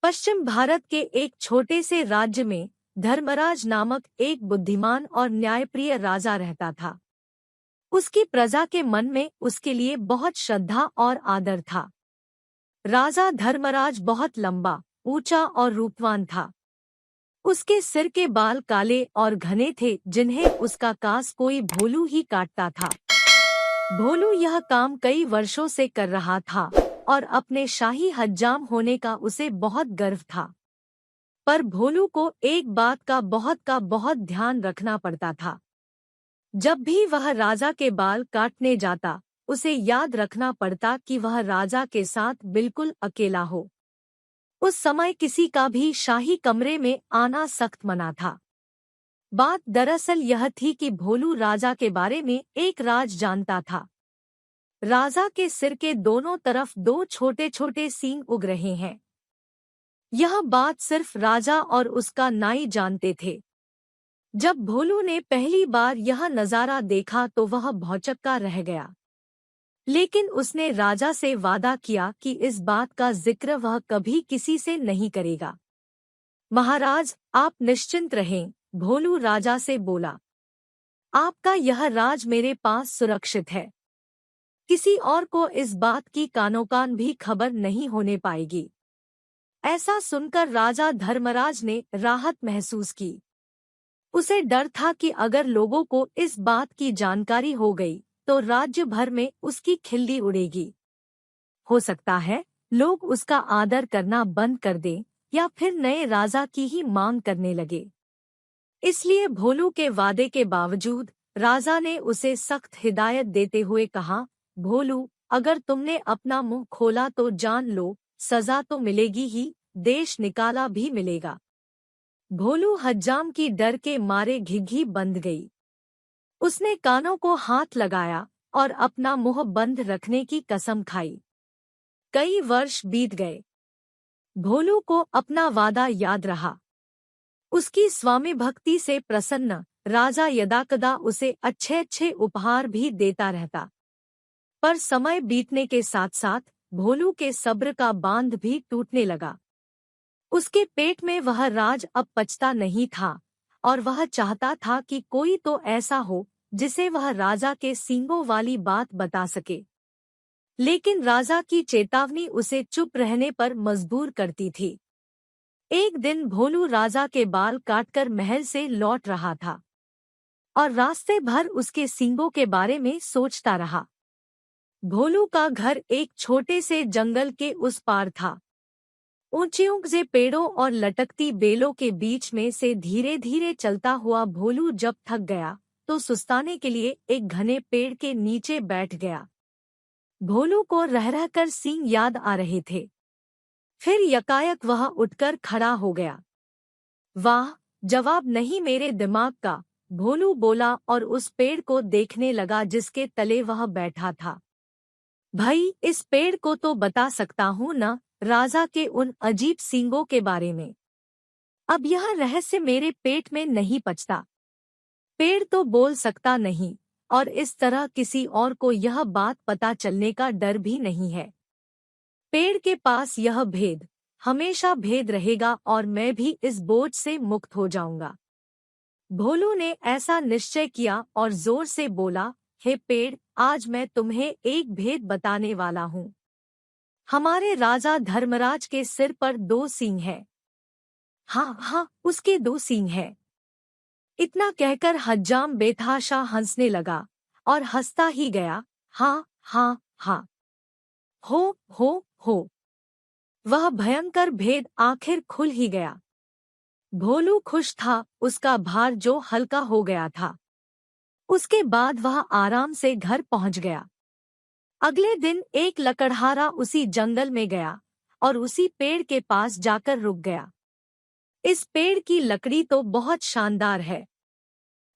पश्चिम भारत के एक छोटे से राज्य में धर्मराज नामक एक बुद्धिमान और न्यायप्रिय राजा रहता था। उसकी प्रजा के मन में उसके लिए बहुत श्रद्धा और आदर था। राजा धर्मराज बहुत लंबा, ऊंचा और रूपवान था। उसके सिर के बाल काले और घने थे, जिन्हें उसका कास कोई भोलू ही काटता था। भोलू यह काम कई वर्षों से कर रहा था और अपने शाही हज्जाम होने का उसे बहुत गर्व था। पर भोलू को एक बात का बहुत ध्यान रखना पड़ता था। जब भी वह राजा के बाल काटने जाता, उसे याद रखना पड़ता कि वह राजा के साथ बिल्कुल अकेला हो। उस समय किसी का भी शाही कमरे में आना सख्त मना था। बात दरअसल यह थी कि भोलू राजा के बारे में एक राज जानता था। राजा के सिर के दोनों तरफ दो छोटे छोटे सींग उग रहे हैं। यह बात सिर्फ राजा और उसका नाई जानते थे। जब भोलू ने पहली बार यह नजारा देखा तो वह भौचक्का रह गया। लेकिन उसने राजा से वादा किया कि इस बात का जिक्र वह कभी किसी से नहीं करेगा। महाराज, आप निश्चिंत रहें, भोलू राजा से बोला। आपका यह राज मेरे पास सुरक्षित है। किसी और को इस बात की कानों-कान भी खबर नहीं होने पाएगी। ऐसा सुनकर राजा धर्मराज ने राहत महसूस की। उसे डर था कि अगर लोगों को इस बात की जानकारी हो गई तो राज्य भर में उसकी खिल्ली उड़ेगी। हो सकता है लोग उसका आदर करना बंद कर दें या फिर नए राजा की ही मांग करने लगे। इसलिए भोलू के वादे के बावजूद राजा ने उसे सख्त हिदायत देते हुए कहा, भोलू, अगर तुमने अपना मुंह खोला तो जान लो, सजा तो मिलेगी ही, देश निकाला भी मिलेगा। भोलू हज्जाम की डर के मारे घिघी बंध गई। उसने कानों को हाथ लगाया और अपना मुंह बंद रखने की कसम खाई। कई वर्ष बीत गए। भोलू को अपना वादा याद रहा। उसकी स्वामी भक्ति से प्रसन्न राजा यदाकदा उसे अच्छे अच्छे उपहार भी देता रहता। पर समय बीतने के साथ साथ भोलू के सब्र का बांध भी टूटने लगा। उसके पेट में वह राज अब पचता नहीं था और वह चाहता था कि कोई तो ऐसा हो जिसे वह राजा के सींगों वाली बात बता सके। लेकिन राजा की चेतावनी उसे चुप रहने पर मजबूर करती थी। एक दिन भोलू राजा के बाल काटकर महल से लौट रहा था और रास्ते भर उसके सींगों के बारे में सोचता रहा। भोलू का घर एक छोटे से जंगल के उस पार था। ऊंचे ऊंचे पेड़ों और लटकती बेलों के बीच में से धीरे धीरे चलता हुआ भोलू जब थक गया तो सुस्ताने के लिए एक घने पेड़ के नीचे बैठ गया। भोलू को रह रहकर सींग याद आ रहे थे। फिर यकायक वह उठकर खड़ा हो गया। वाह, जवाब नहीं मेरे दिमाग का, भोलू बोला और उस पेड़ को देखने लगा जिसके तले वह बैठा था। भाई, इस पेड़ को तो बता सकता हूँ न, राजा के उन अजीब सींगों के बारे में। अब यह रहस्य मेरे पेट में नहीं पचता। पेड़ तो बोल सकता नहीं और इस तरह किसी और को यह बात पता चलने का डर भी नहीं है। पेड़ के पास यह भेद हमेशा भेद रहेगा और मैं भी इस बोझ से मुक्त हो जाऊंगा। भोलू ने ऐसा निश्चय किया और जोर से बोला, हे पेड़, आज मैं तुम्हें एक भेद बताने वाला हूँ। हमारे राजा धर्मराज के सिर पर दो सींग हैं। हाँ हाँ, उसके दो सींग हैं। इतना कहकर हज्जाम बेतहाशा हंसने लगा और हंसता ही गया। हाँ हाँ हाँ, हो। वह भयंकर भेद आखिर खुल ही गया। भोलू खुश था, उसका भार जो हल्का हो गया था। उसके बाद वह आराम से घर पहुंच गया। अगले दिन एक लकड़हारा उसी जंगल में गया और उसी पेड़ के पास जाकर रुक गया। इस पेड़ की लकड़ी तो बहुत शानदार है।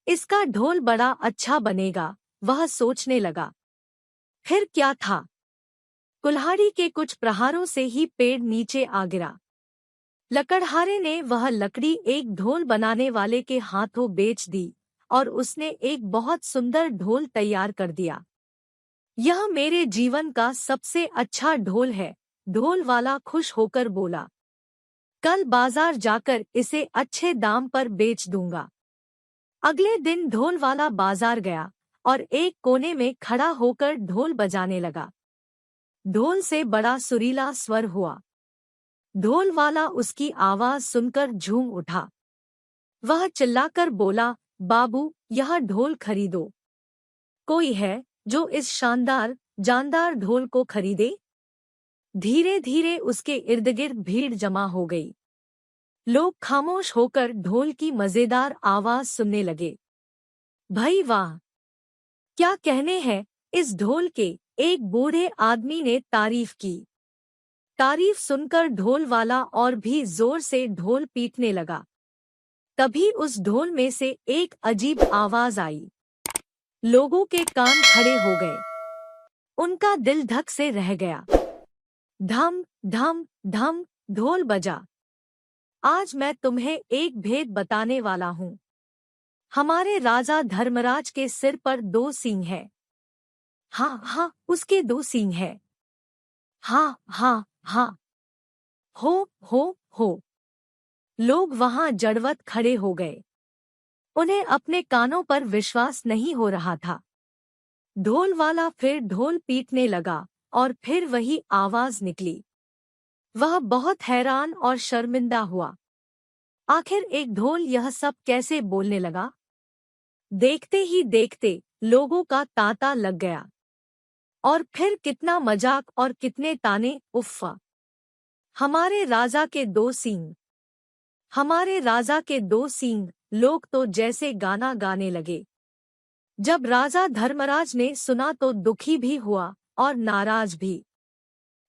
इसका ढोल बड़ा अच्छा बनेगा, वह सोचने लगा। फिर क्या था, कुल्हाड़ी के कुछ प्रहारों से ही पेड़ नीचे आ गिरा। लकड़हारे ने वह लकड़ी एक ढोल बनाने वाले के हाथों बेच दी और उसने एक बहुत सुंदर ढोल तैयार कर दिया। यह मेरे जीवन का सबसे अच्छा ढोल है, ढोल वाला खुश होकर बोला। कल बाजार जाकर इसे अच्छे दाम पर बेच दूंगा। अगले दिन ढोल वाला बाजार गया और एक कोने में खड़ा होकर ढोल बजाने लगा। ढोल से बड़ा सुरीला स्वर हुआ। ढोल वाला उसकी आवाज सुनकर झूम उठा। वह चिल्लाकर बोला, बाबू, यह ढोल खरीदो। कोई है जो इस शानदार जानदार ढोल को खरीदे? धीरे धीरे उसके इर्दगिर्द भीड़ जमा हो गई। लोग खामोश होकर ढोल की मजेदार आवाज सुनने लगे। भाई वाह, क्या कहने हैं इस ढोल के, एक बूढ़े आदमी ने तारीफ की। तारीफ सुनकर ढोल वाला और भी जोर से ढोल पीटने लगा। तभी उस ढोल में से एक अजीब आवाज आई। लोगों के कान खड़े हो गए। उनका दिल धक से रह गया। धम धम धम ढोल बजा। आज मैं तुम्हें एक भेद बताने वाला हूँ। हमारे राजा धर्मराज के सिर पर 2 सींग हैं। हाँ हाँ, उसके 2 सींग हैं। हाँ हाँ हाँ। हो। लोग वहां जड़वत खड़े हो गए। उन्हें अपने कानों पर विश्वास नहीं हो रहा था। ढोल वाला फिर ढोल पीटने लगा और फिर वही आवाज निकली। वह बहुत हैरान और शर्मिंदा हुआ। आखिर एक ढोल यह सब कैसे बोलने लगा? देखते ही देखते लोगों का तांता लग गया। और फिर कितना मजाक और कितने ताने, उफ़्फ़ा। हमारे राजा के 2 सींग, हमारे राजा के 2 सींग। लोग तो जैसे गाना गाने लगे। जब राजा धर्मराज ने सुना तो दुखी भी हुआ और नाराज भी।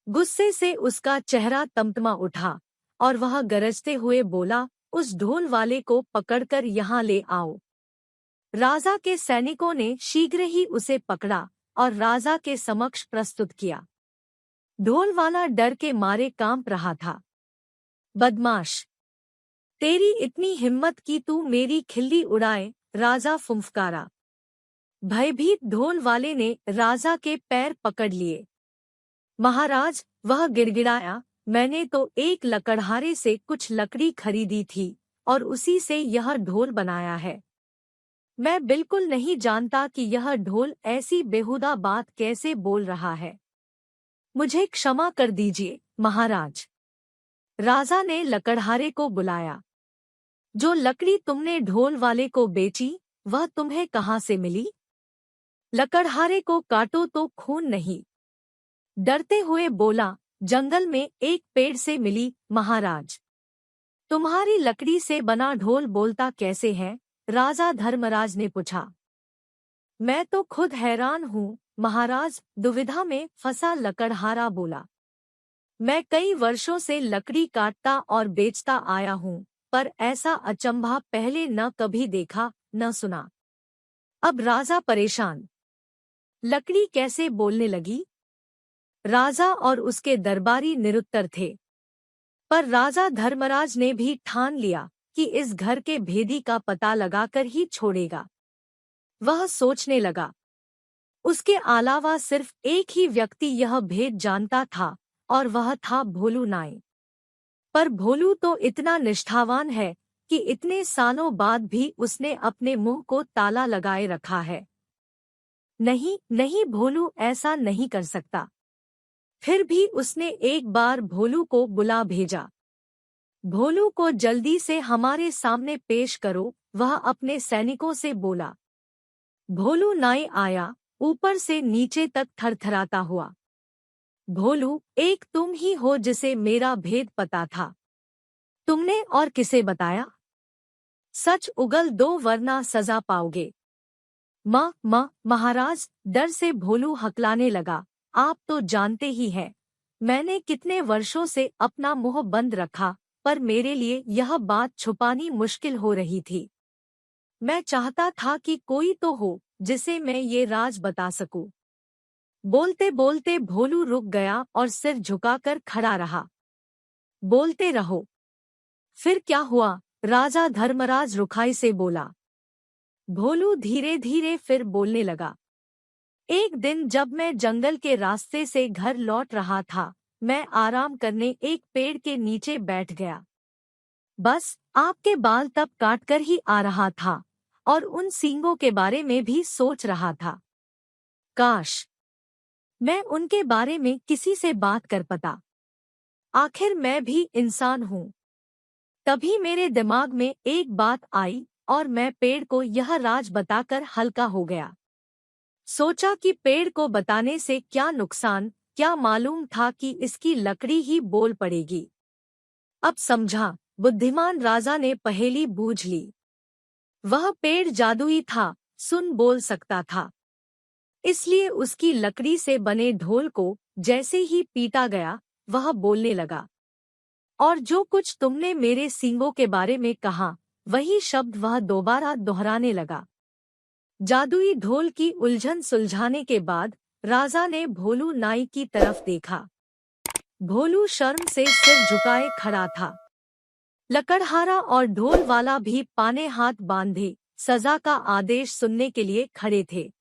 गुस्से से उसका चेहरा तमतमा उठा और वह गरजते हुए बोला, उस ढोल वाले को पकड़कर यहाँ ले आओ। राजा के सैनिकों ने शीघ्र ही उसे पकड़ा और राजा के समक्ष प्रस्तुत किया। ढोल वाला डर के मारे कांप रहा था। बदमाश, तेरी इतनी हिम्मत कि तू मेरी खिल्ली उड़ाए, राजा फुंफकारा। भयभीत ढोल वाले ने राजा के पैर पकड़ लिए। महाराज, वह गिड़गिड़ाया, मैंने तो एक लकड़हारे से कुछ लकड़ी खरीदी थी और उसी से यह ढोल बनाया है। मैं बिल्कुल नहीं जानता कि यह ढोल ऐसी बेहुदा बात कैसे बोल रहा है। मुझे क्षमा कर दीजिए महाराज। राजा ने लकड़हारे को बुलाया। जो लकड़ी तुमने ढोल वाले को बेची, वह तुम्हें कहाँ से मिली? लकड़हारे को काटो तो खून नहीं। डरते हुए बोला, जंगल में एक पेड़ से मिली महाराज। तुम्हारी लकड़ी से बना ढोल बोलता कैसे है? राजा धर्मराज ने पूछा। मैं तो खुद हैरान हूँ महाराज, दुविधा में फंसा लकड़हारा बोला। मैं कई वर्षों से लकड़ी काटता और बेचता आया हूँ, पर ऐसा अचंभा पहले न कभी देखा न सुना। अब राजा परेशान। लकड़ी कैसे बोलने लगी? राजा और उसके दरबारी निरुत्तर थे। पर राजा धर्मराज ने भी ठान लिया कि इस घर के भेदी का पता लगाकर ही छोड़ेगा। वह सोचने लगा। उसके अलावा सिर्फ एक ही व्यक्ति यह भेद जानता था और वह था भोलू नाई। पर भोलू तो इतना निष्ठावान है कि इतने सालों बाद भी उसने अपने मुंह को ताला लगाए रखा है। नहीं नहीं, भोलू ऐसा नहीं कर सकता। फिर भी उसने एक बार भोलू को बुला भेजा। भोलू को जल्दी से हमारे सामने पेश करो, वह अपने सैनिकों से बोला। भोलू नाई आया, ऊपर से नीचे तक थरथराता हुआ। भोलू, एक तुम ही हो जिसे मेरा भेद पता था। तुमने और किसे बताया? सच उगल दो वरना सजा पाओगे। महाराज, डर से भोलू हकलाने लगा। आप तो जानते ही हैं, मैंने कितने वर्षों से अपना मुंह बंद रखा, पर मेरे लिए यह बात छुपानी मुश्किल हो रही थी। मैं चाहता था कि कोई तो हो जिसे मैं ये राज बता सकूं। बोलते बोलते भोलू रुक गया और सिर झुकाकर खड़ा रहा। बोलते रहो। फिर क्या हुआ? राजा धर्मराज रुखाई से बोला। भोलू धीरे धीरे फिर बोलने लगा। एक दिन जब मैं जंगल के रास्ते से घर लौट रहा था, मैं आराम करने एक पेड़ के नीचे बैठ गया। बस आपके बाल तब काटकर ही आ रहा था और उन सींगों के बारे में भी सोच रहा था। काश मैं उनके बारे में किसी से बात कर पाता। आखिर मैं भी इंसान हूँ। तभी मेरे दिमाग में एक बात आई और मैं पेड़ को यह राज बताकर हल्का हो गया। सोचा कि पेड़ को बताने से क्या नुकसान, क्या मालूम था कि इसकी लकड़ी ही बोल पड़ेगी। अब समझा, बुद्धिमान राजा ने पहेली बूझ ली। वह पेड़ जादुई था, सुन बोल सकता था। इसलिए उसकी लकड़ी से बने ढोल को जैसे ही पीटा गया, वह बोलने लगा। और जो कुछ तुमने मेरे सींगों के बारे में कहा, वही शब्द वह दोबारा दोहराने लगा। जादुई ढोल की उलझन सुलझाने के बाद राजा ने भोलू नाई की तरफ देखा। भोलू शर्म से सिर झुकाए खड़ा था। लकड़हारा और ढोल वाला भी पाने हाथ बांधे सजा का आदेश सुनने के लिए खड़े थे।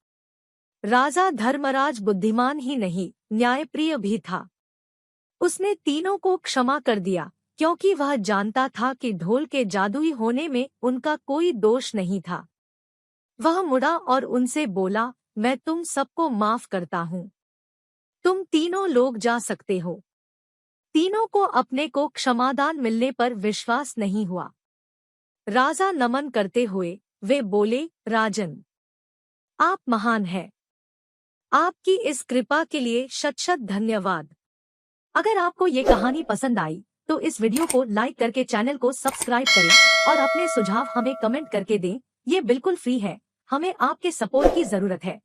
राजा धर्मराज बुद्धिमान ही नहीं, न्यायप्रिय भी था। उसने तीनों को क्षमा कर दिया, क्योंकि वह जानता था कि ढोल के जादुई होने में उनका कोई दोष नहीं था। वह मुड़ा और उनसे बोला, मैं तुम सबको माफ करता हूँ। तुम तीनों लोग जा सकते हो। तीनों को अपने को क्षमादान मिलने पर विश्वास नहीं हुआ। राजा नमन करते हुए वे बोले, राजन, आप महान हैं। आपकी इस कृपा के लिए शत शत धन्यवाद। अगर आपको ये कहानी पसंद आई तो इस वीडियो को लाइक करके चैनल को सब्सक्राइब करें और अपने सुझाव हमें कमेंट करके दें। ये बिल्कुल फ्री है। हमें आपके सपोर्ट की जरूरत है।